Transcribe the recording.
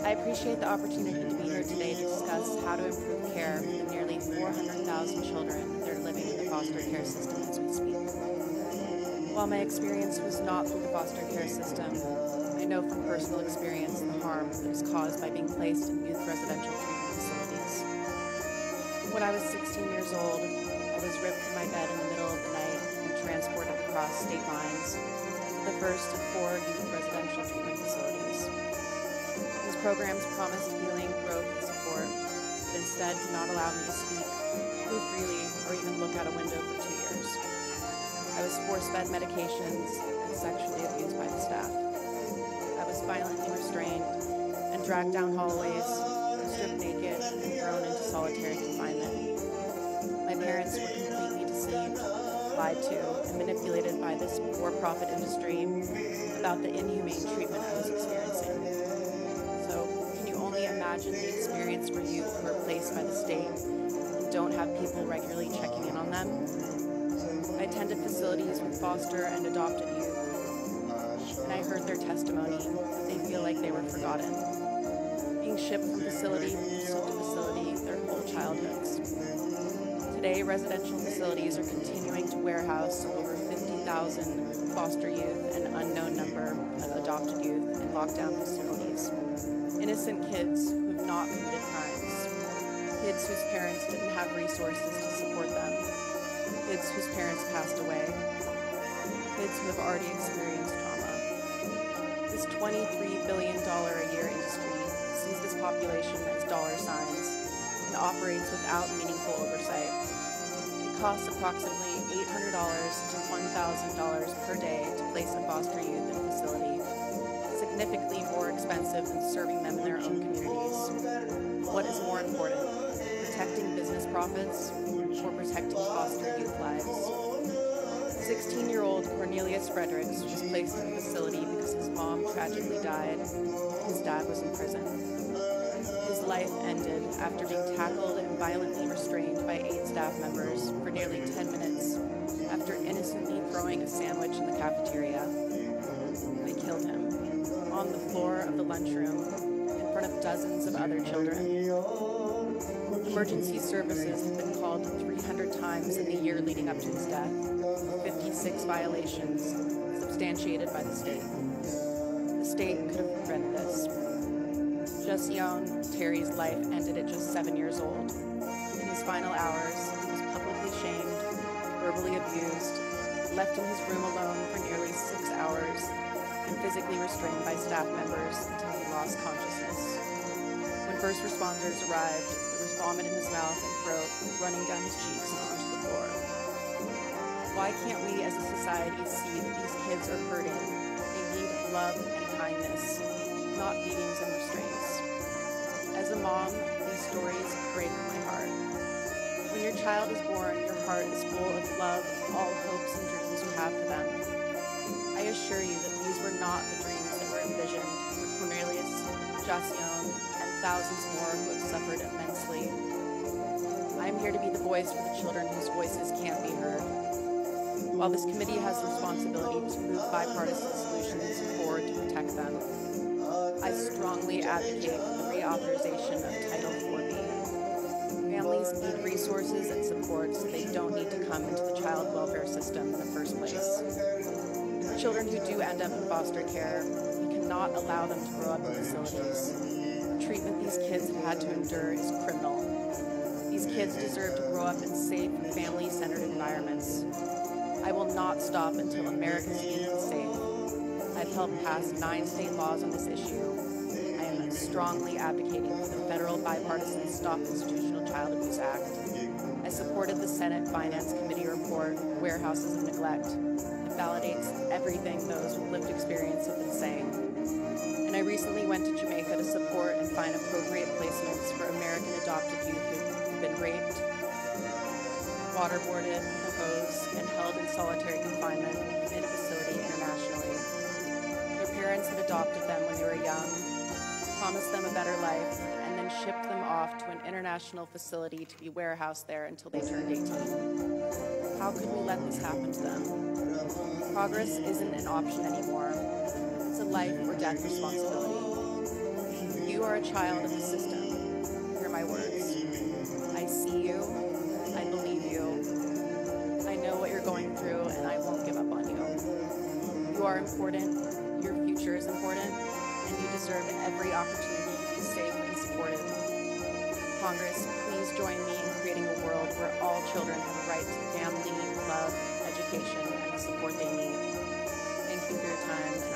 I appreciate the opportunity to be here today to discuss how to improve care for the nearly 400,000 children that are living in the foster care system as we speak. While my experience was not through the foster care system, I know from personal experience the harm that is caused by being placed in youth residential treatment facilities. When I was 16 years old, I was ripped from my bed in the middle of the night and transported across state lines to the first of 4 youth residential treatment facilities. These programs promised healing, growth, and support, but instead did not allow me to speak, move freely, or even look out a window for 2 years. I was force-fed medications and sexually abused by the staff. I was violently restrained and dragged down hallways, stripped naked, and thrown into solitary confinement. My parents were completely deceived, lied to, and manipulated by this for-profit industry about the inhumane treatment I was experiencing. So, can you only imagine the experience for youth who are placed by the state and don't have people regularly checking in on them? I attended facilities with foster and adopted youth, and I heard their testimony that they feel like they were forgotten, being shipped from facility to facility their whole childhoods. Today, residential facilities are continuing to warehouse over 50,000 foster youth and an unknown number of adopted youth in lockdown facilities. Innocent kids who have not committed crimes, kids whose parents didn't have resources to support them, kids whose parents passed away, kids who have already experienced trauma. This $23 billion a year industry sees this population as dollar signs and operates without meaningful oversight. It costs approximately $800 to $1,000 per day to place a foster youth in a facility, significantly more expensive than serving them in their own communities. What is more important, protecting business profits or protecting foster youth lives? 16-year-old Cornelius Fredericks was placed in a facility because his mom tragically died and his dad was in prison. His life ended after being tackled and violently restrained by 8 staff members for nearly 10 minutes after innocently throwing a sandwich in the cafeteria. They killed him on the floor of the lunchroom in front of dozens of other children. Emergency services have been called 300 times in the year leading up to his death, 56 violations substantiated by the state. The state could have prevented this. Josiane Terry's life ended at just 7 years old. In his final hours, he was publicly shamed, verbally abused, left in his room alone for nearly 6 hours, and physically restrained by staff members until he lost consciousness. When first responders arrived, there was vomit in his mouth and throat, running down his cheeks and onto the floor. Why can't we as a society see that these kids are hurting? They need love and kindness, not beatings and restraints. As a mom, these stories break my heart. When your child is born, your heart is full of love, all hopes and dreams you have for them. I assure you that these were not the dreams that were envisioned for Cornelius, Josiane, and thousands more who have suffered immensely. I am here to be the voice for the children whose voices can't be heard. While this committee has the responsibility to move bipartisan solutions forward to protect them, I strongly advocate for the reauthorization of Title IV-B. Families need resources and support so they don't need to come into the child welfare system in the first place. Children who do end up in foster care, we cannot allow them to grow up in facilities. The treatment these kids have had to endure is criminal. These kids deserve to grow up in safe, family-centered environments. I will not stop until America's youth is safe. I've helped pass 9 state laws on this issue. I am strongly advocating for the federal bipartisan Stop Institutional Child Abuse Act. I supported the Senate Finance Committee report, Warehouses of Neglect. It validates everything those with lived experience have been saying. And I recently went to Jamaica to support and find appropriate placements for American adopted youth who've been raped, waterboarded with a hose, and held in solitary confinement in a facility internationally. Their parents had adopted them when they were young, promised them a better life, and then shipped them off to an international facility to be warehoused there until they turned 18. How could we let this happen to them? Progress isn't an option anymore. It's a life or death responsibility. you are a child of the system, hear my words. I see you. I believe you. I know what you're going through, and I won't give up on you. You are important. Your future is important, and you deserve every opportunity to be safe and supported. Congress, please join me in creating a world where all children have a right to family, love, education, and the support they need. Thank you for your time.